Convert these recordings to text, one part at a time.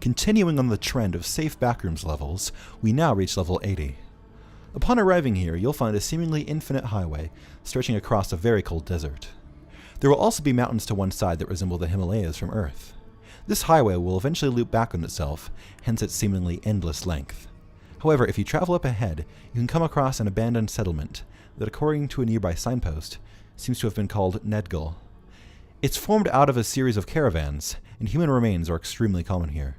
Continuing on the trend of safe backrooms levels, we now reach level 80. Upon arriving here, you'll find a seemingly infinite highway stretching across a very cold desert. There will also be mountains to one side that resemble the Himalayas from Earth. This highway will eventually loop back on itself, hence its seemingly endless length. However, if you travel up ahead, you can come across an abandoned settlement that, according to a nearby signpost, seems to have been called Nedgal. It's formed out of a series of caravans, and human remains are extremely common here.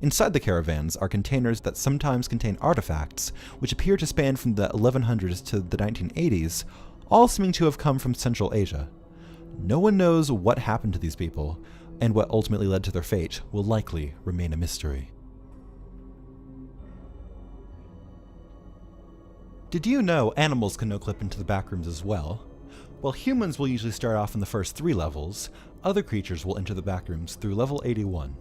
Inside the caravans are containers that sometimes contain artifacts, which appear to span from the 1100s to the 1980s, all seeming to have come from Central Asia. No one knows what happened to these people, and what ultimately led to their fate will likely remain a mystery. Did you know animals can no-clip into the backrooms as well? While humans will usually start off in the first 3 levels, other creatures will enter the backrooms through level 81.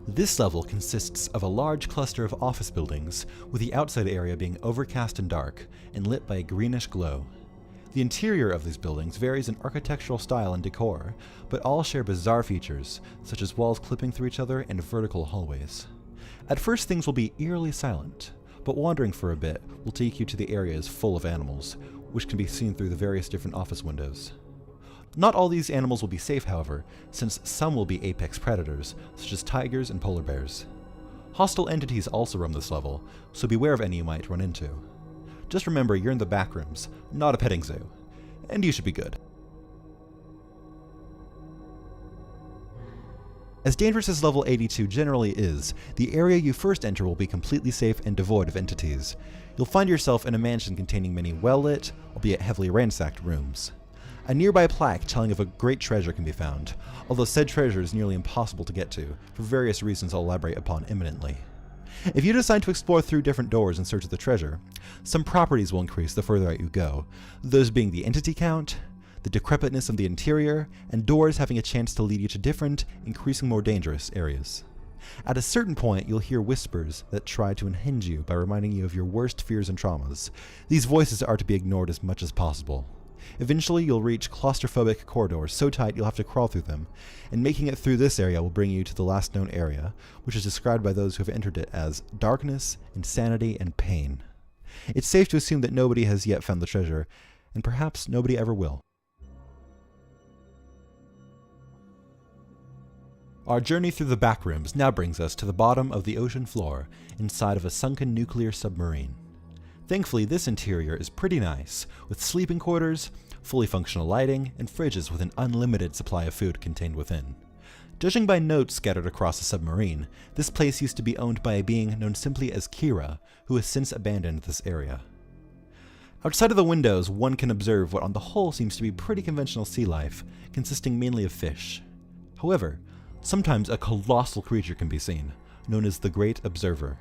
This level consists of a large cluster of office buildings, with the outside area being overcast and dark, and lit by a greenish glow. The interior of these buildings varies in architectural style and decor, but all share bizarre features, such as walls clipping through each other and vertical hallways. At first things will be eerily silent, but wandering for a bit will take you to the areas full of animals, which can be seen through the various different office windows. Not all these animals will be safe, however, since some will be apex predators, such as tigers and polar bears. Hostile entities also roam this level, so beware of any you might run into. Just remember you're in the backrooms, not a petting zoo, and you should be good. As dangerous as level 82 generally is, the area you first enter will be completely safe and devoid of entities. You'll find yourself in a mansion containing many well-lit, albeit heavily ransacked rooms. A nearby plaque telling of a great treasure can be found, although said treasure is nearly impossible to get to, for various reasons I'll elaborate upon imminently. If you decide to explore through different doors in search of the treasure, some properties will increase the further out you go, those being the entity count, the decrepitness of the interior, and doors having a chance to lead you to different, increasingly more dangerous areas. At a certain point, you'll hear whispers that try to unhinge you by reminding you of your worst fears and traumas. These voices are to be ignored as much as possible. Eventually, you'll reach claustrophobic corridors so tight you'll have to crawl through them, and making it through this area will bring you to the last known area, which is described by those who have entered it as darkness, insanity, and pain. It's safe to assume that nobody has yet found the treasure, and perhaps nobody ever will. Our journey through the backrooms now brings us to the bottom of the ocean floor, inside of a sunken nuclear submarine. Thankfully, this interior is pretty nice, with sleeping quarters, fully functional lighting, and fridges with an unlimited supply of food contained within. Judging by notes scattered across the submarine, this place used to be owned by a being known simply as Kira, who has since abandoned this area. Outside of the windows, one can observe what on the whole seems to be pretty conventional sea life, consisting mainly of fish. However, sometimes a colossal creature can be seen, known as the Great Observer.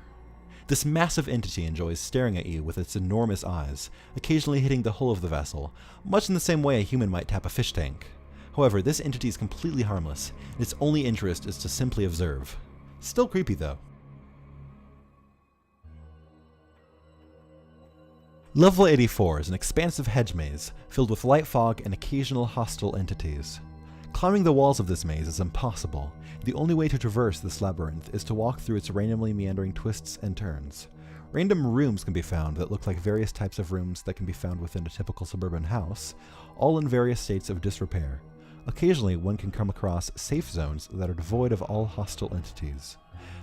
This massive entity enjoys staring at you with its enormous eyes, occasionally hitting the hull of the vessel, much in the same way a human might tap a fish tank. However, this entity is completely harmless, and its only interest is to simply observe. Still creepy though. Level 84 is an expansive hedge maze, filled with light fog and occasional hostile entities. Climbing the walls of this maze is impossible. The only way to traverse this labyrinth is to walk through its randomly meandering twists and turns. Random rooms can be found that look like various types of rooms that can be found within a typical suburban house, all in various states of disrepair. Occasionally, one can come across safe zones that are devoid of all hostile entities.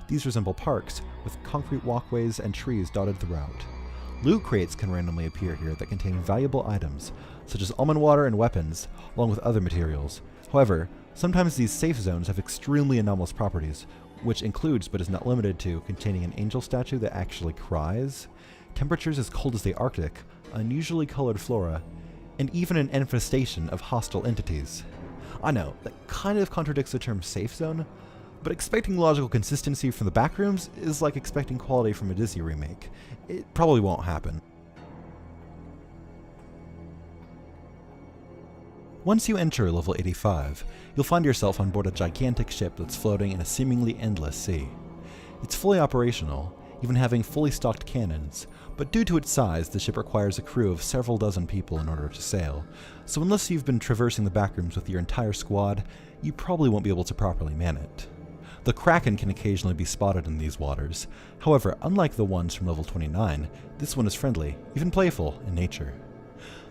These resemble parks, with concrete walkways and trees dotted throughout. Loot crates can randomly appear here that contain valuable items, such as almond water and weapons, along with other materials. However, sometimes these safe zones have extremely anomalous properties, which includes but is not limited to containing an angel statue that actually cries, temperatures as cold as the Arctic, unusually colored flora, and even an infestation of hostile entities. I know, that kind of contradicts the term safe zone, but expecting logical consistency from the backrooms is like expecting quality from a Disney remake. It probably won't happen. Once you enter level 85, you'll find yourself on board a gigantic ship that's floating in a seemingly endless sea. It's fully operational, even having fully stocked cannons, but due to its size, the ship requires a crew of several dozen people in order to sail, so unless you've been traversing the backrooms with your entire squad, you probably won't be able to properly man it. The Kraken can occasionally be spotted in these waters. However, unlike the ones from level 29, this one is friendly, even playful, in nature.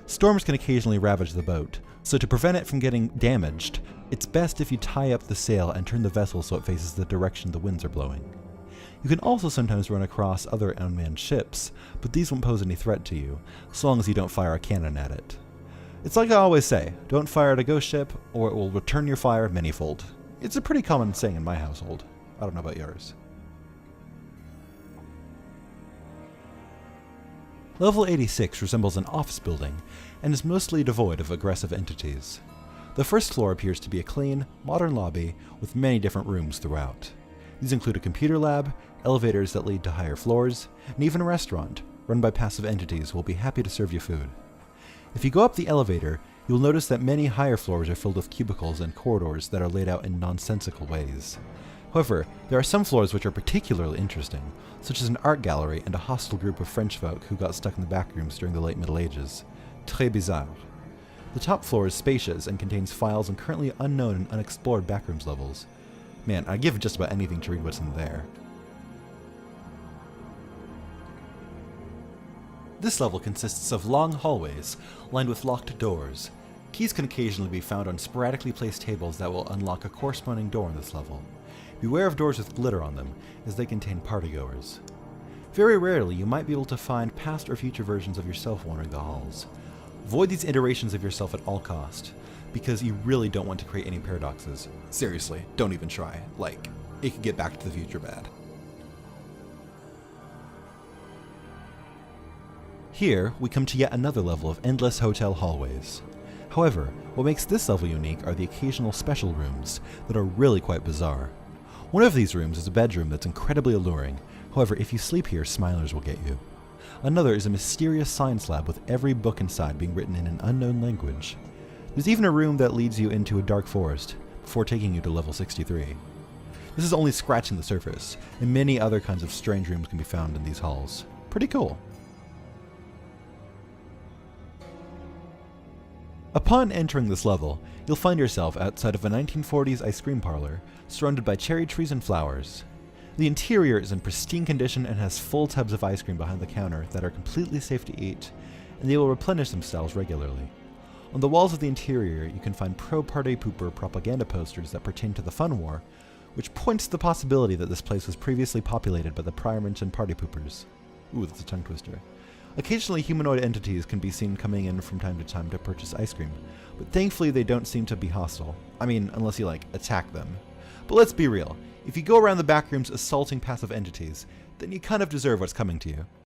Storms can occasionally ravage the boat, so to prevent it from getting damaged, it's best if you tie up the sail and turn the vessel so it faces the direction the winds are blowing. You can also sometimes run across other unmanned ships, but these won't pose any threat to you, so long as you don't fire a cannon at it. It's like I always say, don't fire at a ghost ship, or it will return your fire manyfold. It's a pretty common saying in my household. I don't know about yours. Level 86 resembles an office building, and is mostly devoid of aggressive entities. The first floor appears to be a clean, modern lobby with many different rooms throughout. These include a computer lab, elevators that lead to higher floors, and even a restaurant, run by passive entities who will be happy to serve you food. If you go up the elevator, you will notice that many higher floors are filled with cubicles and corridors that are laid out in nonsensical ways. However, there are some floors which are particularly interesting, such as an art gallery and a hostile group of French folk who got stuck in the backrooms during the late Middle Ages. Très bizarre. The top floor is spacious and contains files and currently unknown and unexplored backrooms levels. Man, I'd give just about anything to read what's in there. This level consists of long hallways, lined with locked doors. Keys can occasionally be found on sporadically placed tables that will unlock a corresponding door in this level. Beware of doors with glitter on them, as they contain partygoers. Very rarely, you might be able to find past or future versions of yourself wandering the halls. Avoid these iterations of yourself at all cost, because you really don't want to create any paradoxes. Seriously, don't even try. Like, it could get Back to the Future bad. Here, we come to yet another level of endless hotel hallways. However, what makes this level unique are the occasional special rooms that are really quite bizarre. One of these rooms is a bedroom that's incredibly alluring. However, if you sleep here, smilers will get you. Another is a mysterious science lab with every book inside being written in an unknown language. There's even a room that leads you into a dark forest before taking you to level 63. This is only scratching the surface, and many other kinds of strange rooms can be found in these halls. Pretty cool. Upon entering this level, you'll find yourself outside of a 1940s ice cream parlor, surrounded by cherry trees and flowers. The interior is in pristine condition and has full tubs of ice cream behind the counter that are completely safe to eat, and they will replenish themselves regularly. On the walls of the interior, you can find pro-party pooper propaganda posters that pertain to the Fun War, which points to the possibility that this place was previously populated by the prior mentioned party poopers. Ooh, that's a tongue twister. Occasionally, humanoid entities can be seen coming in from time to time to purchase ice cream, but thankfully they don't seem to be hostile. I mean, unless you, attack them. But let's be real, if you go around the backrooms assaulting passive entities, then you kind of deserve what's coming to you.